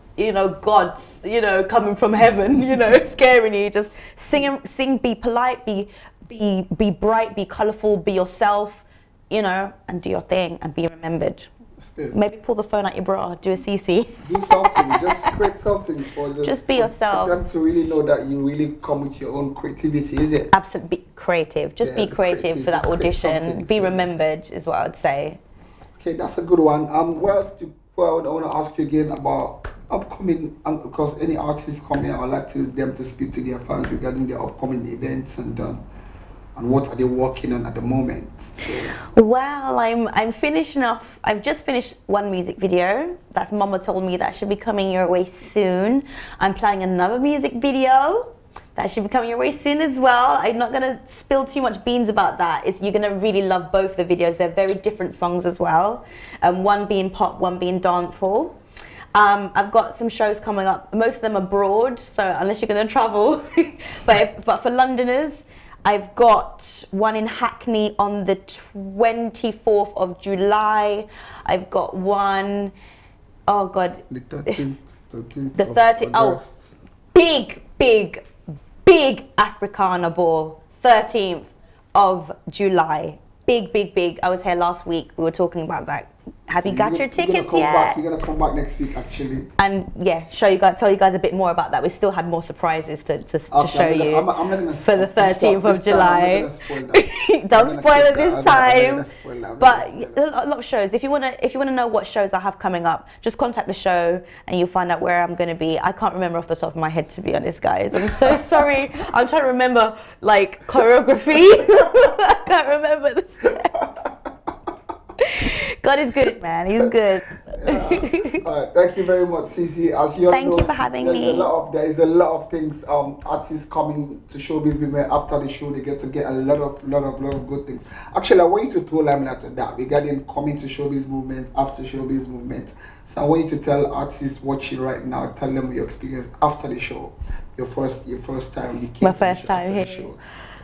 gods, coming from heaven, scaring you. Just sing, be polite, be bright, be colourful, be yourself, and do your thing and be remembered. That's good. Maybe pull the phone out your bra, do a CC. Do something, just create something just be yourself. For them to really know that you really come with your own creativity, is it? Absolutely, be creative. Just be creative for that audition. Be remembered is what I'd say. Okay, that's a good one. What else I want to ask you again about upcoming, because any artists coming, I'd like them to speak to their fans regarding their upcoming events and what are they working on at the moment. So. Well, I'm finishing off. I've just finished one music video. That's Mama told me that should be coming your way soon. I'm planning another music video that should be coming your way soon as well. I'm not gonna spill too much beans about that. You're gonna really love both the videos. They're very different songs as well. One being pop, one being dancehall. I've got some shows coming up. Most of them are abroad, so unless you're gonna travel. but for Londoners, I've got one in Hackney on the 24th of July. I've got one, oh God. The 13th. The 30th, oh, big Africana ball, 13th of July. Big. I was here last week. We were talking about that. Have you got your tickets yet? You're gonna come back next week, actually. And yeah, tell you guys a bit more about that. We still had more surprises to show you for the 13th of July. Don't spoil it this time. But a lot of shows. If you wanna know what shows I have coming up, just contact the show and you'll find out where I'm gonna be. I can't remember off the top of my head, to be honest, guys. I'm so sorry. I'm trying to remember like choreography. I can't remember the steps. God is good, man. He's good. Thank you very much, Cece. As you Thank you for having me. There is a lot of things. Artists coming to Showbiz Movement after the show, they get a lot of good things. Actually, I want you to tell them that regarding coming to Showbiz Movement after Showbiz Movement. So I want you to tell artists watching right now. Tell them your experience after the show. Your first time you came. My first time here. The show.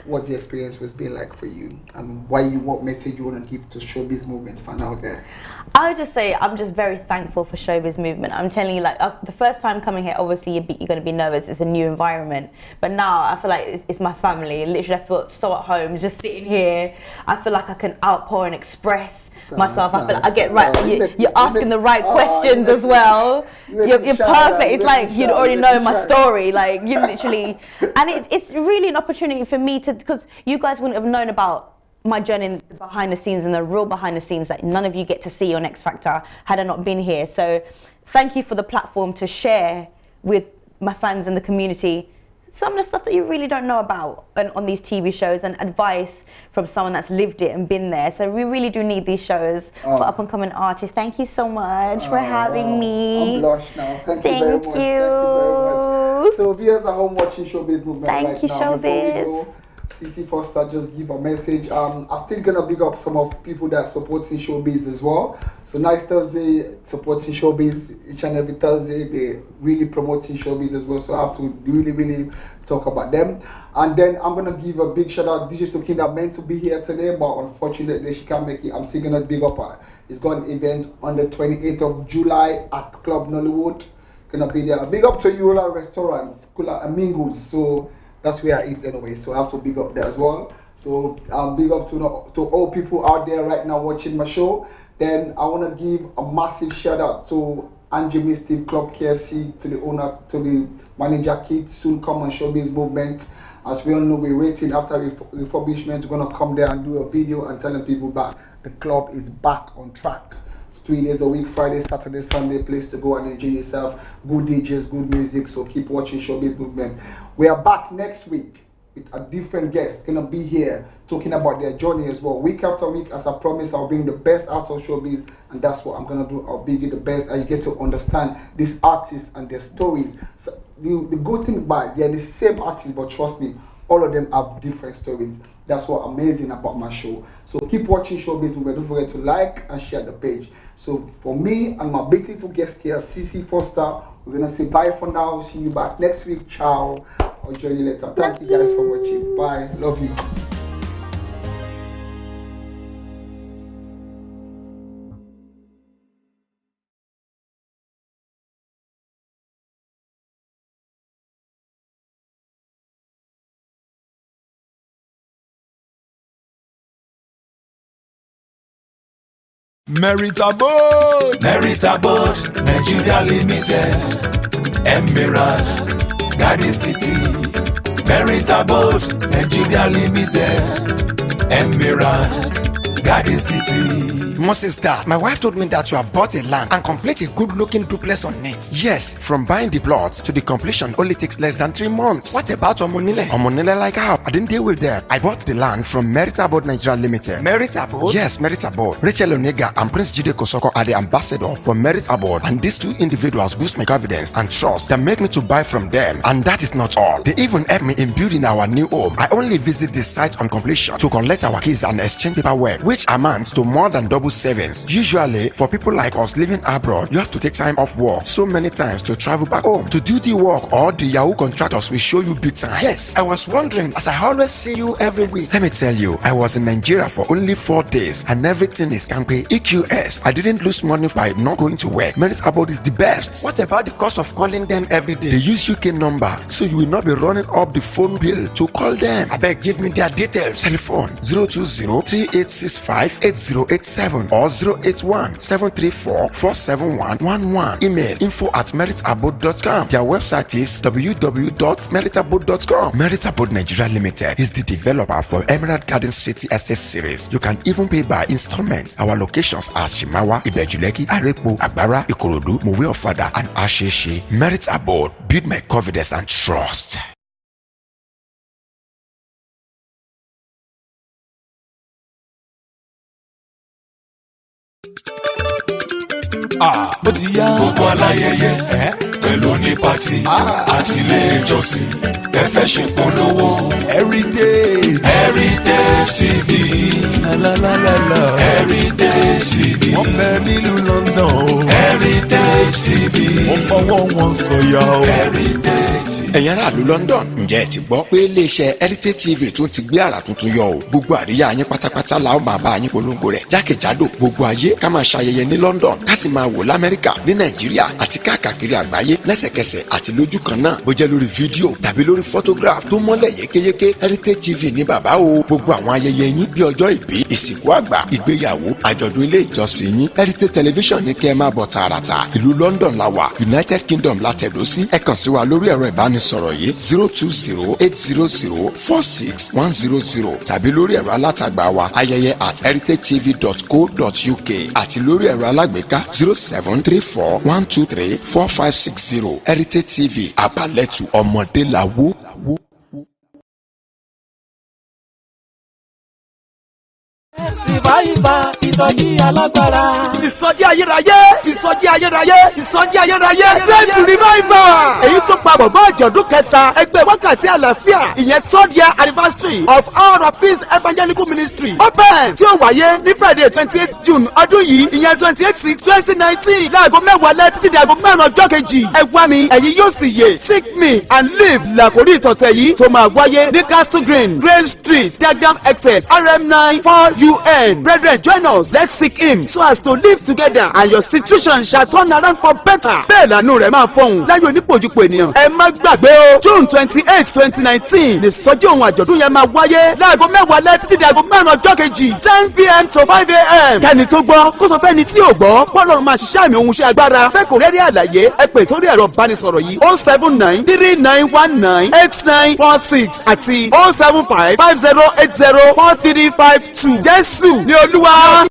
What the experience was being like for you, and what message you want to give to Showbiz Movement for now there. I would just say I'm just very thankful for Showbiz Movement. I'm telling you, like the first time coming here, obviously you're going to be nervous. It's a new environment, but now I feel like it's my family. Literally, I feel so at home just sitting here. I feel like I can outpour and express myself. I feel like I get right. You're asking the right questions as well. You're perfect. It's like you already know my story. Like you literally, and it's really an opportunity for me to, because you guys wouldn't have known about my journey behind the scenes and the real behind the scenes that none of you get to see on X Factor had I not been here. So thank you for the platform to share with my fans and the community some of the stuff that you really don't know about on these TV shows, and advice from someone that's lived it and been there. So we really do need these shows for up and coming artists. Thank you so much for having me. I'm blushed now. Thank you very much. Thank you very much. So viewers at home watching Showbiz Movement right now, Showbiz. Before we go, CC Foster just give a message. I'm still gonna big up some of people that are supporting Showbiz as well. So next Thursday, supporting Showbiz each and every Thursday. They really promoting Showbiz as well. So I have to really talk about them. And then I'm gonna give a big shout out. DJ Sokin that meant to be here today, but unfortunately she can't make it. I'm still gonna big up her. It's got an event on the 28th of July at Club Nollywood. Gonna be there. Big up to Yola Restaurant, Kula Amingles. So that's where I eat anyway, so I have to big up there as well. So big up to all people out there right now watching my show. Then I want to give a massive shout out to Angie Misty Club KFC, to the owner, to the manager Kit. Soon come on Showbiz Movement. As we all know, we're waiting after refurbishment. We're gonna come there and do a video and telling people that the club is back on track. 3 days a week, Friday, Saturday, Sunday, place to go and enjoy yourself. Good DJs, good music, so keep watching Showbiz Movement. We are back next week with a different guest, gonna be here talking about their journey as well. Week after week, as I promise, I'll bring the best out of Showbiz, and that's what I'm gonna do. I'll bring you the best, and you get to understand these artists and their stories. So the good thing about it, they're the same artists, but trust me, all of them have different stories. That's what amazing about my show. So keep watching ShowBiz Movement. Don't forget to like and share the page. So for me and my beautiful guest here, CC Foster, we're gonna say bye for now. See you back next week. Ciao. I'll join you later. Thank you guys for watching. Bye. Love you. Merit Abode Nigeria Limited, Emerald Garden City. Merit Abode Nigeria Limited, Emerald Garden City. Moses, Dad, my wife told me that you have bought a land and complete a good-looking duplex on it. Yes, from buying the plot to the completion only takes less than 3 months. What about Omonile? Omonile like how? I didn't deal with them. I bought the land from Merit Abode Nigeria Limited. Merit Abode? Yes, Merit Abode. Rachel Onega and Prince Jide Kosoko are the ambassador for Merit Abode, and these two individuals boost my confidence and trust that make me to buy from them. And that is not all. They even helped me in building our new home. I only visit the site on completion to collect our keys and exchange paperwork, which amounts to more than double savings. Usually, for people like us living abroad, you have to take time off work so many times to travel back home to do the work, or the Yahoo contractors will show you big time. Yes, I was wondering, as I always see you every week. Let me tell you, I was in Nigeria for only 4 days and everything is campaign EQS. I didn't lose money by not going to work. Merit Abode is the best. What about the cost of calling them every day? They use UK number, so you will not be running up the phone bill to call them. I beg, give me their details. Telephone 020-3865-8087 or 081-734-47111. Email info@meritabode.com. Their website is www.meritabode.com. Merit Abode Nigeria Limited is the developer for Emerald Garden City Estate Series. You can even pay by installments. Our locations are Shimawa, Ibejuleki, Arepo, Agbara, Ikorodu, Mowe Ofada, and Asheshe. Merit Abode, build my confidence and trust. Ó ti yá gbogbo aláyẹyẹ pẹ̀lú ní pàtì àti ilé ìjọsìn ẹ fẹ́ ṣe polówó Heritage TV Heritage TV wọ́n bẹ nílùú London o Heritage TV wọ́n fọwọ́ wọn sọ̀yà o Heritage TV. Ẹ̀yin aráàlú London, ǹjẹ́ ẹ ti gbọ́ pé iléeṣẹ́ Heritage TV tún ti gbé àrà tuntun yọ o? Gbogbo àríyá yín pátápátá la ó máa bá yín polongo rẹ̀ jákèjádò gbogbo ayé, ká máa ṣayẹyẹ ní London, ká sì máa wò l'Amẹ́ríkà, ní Nàìjíríà àti káàkiri àgbáyé lẹ́sẹ̀kẹsẹ̀ àti lójú kan náà, bó jẹ́ lórí fídíò tàbí lórí photograph tó mọ́lẹ̀ yékéyéké. Heritage TV ní bàbá o. Gbogbo àwọn ayẹyẹ yín bí ọjọ́ ìbí, ìsìnkú àgbà, ìgbéyàwó, àjọ̀dún ilé ìjọsìn yín, Heritage Television ní kẹ́ ẹ máa bọ̀ tààràtà. Ìlú London la wà, United Kingdom la tẹ̀dó sí. Ẹ kàn sí wa lórí ẹ̀rọ ìbánisọ̀rọ̀ yìí 020-800-46100 tàbí lórí ẹ̀rọ alátagbà wa ayẹyẹ@heritagetv.co.uk àti lórí ẹ̀rọ alágbèéká 0734-123-4560. Heritage TV, àbálẹ̀tù ọmọdé làwó. Revival ìsọjí alágbára. Ìsọjí ayérayé, ìsọjí ayérayé, ìsọjí ayérayé. Great revival. Èyí tó pa bọ̀bọ̀ àjọ̀dún kẹta ẹgbẹ́ wákàtí àlàáfíà ìyẹn 3rd year anniversary of Hour of Peace Evangelical Ministry. Open tí ó wáyé ní Friday 28 June ọdún yìí ìyẹn 28/6/2019 láago 10 alẹ́ títí di aago 4 ọjọ́ kejì. Ẹ wá mi, ẹ̀yin yóò sì yè. Seek me and live làkórí ìtọ̀tẹ̀ yìí tó máa wáyé ní Castle Green, Grave Street, Diagram Exit, RM9 4UN. Brethren, join us. Let's seek him so as to live together and your situation shall turn around for better. Bẹ́ẹ̀ lànú rẹ̀ máa fọhùn láyé onípojúpo ènìyàn. Ẹ má gbàgbé o, June 28, 2019 ní sọjí ohun àjọ̀dún yẹn máa wáyé láago 10 alẹ́ títí di aago 4 ọjọ́ kejì 10 p.m. to 5 a.m. Kẹ́ni tó gbọ́ kó sọ fẹ́ni tí ò gbọ́ bọ́ọ̀lù máa ṣiṣẹ́ àmì ohun iṣẹ́ agbára. Fẹ́ kò rẹ́rẹ́ àlàyé ẹ pè sórí ẹ̀rọ ìbánisọ̀rọ̀ yìí 079-3919-8946 àti 075-5080-4352. Jésù ni Olúwa.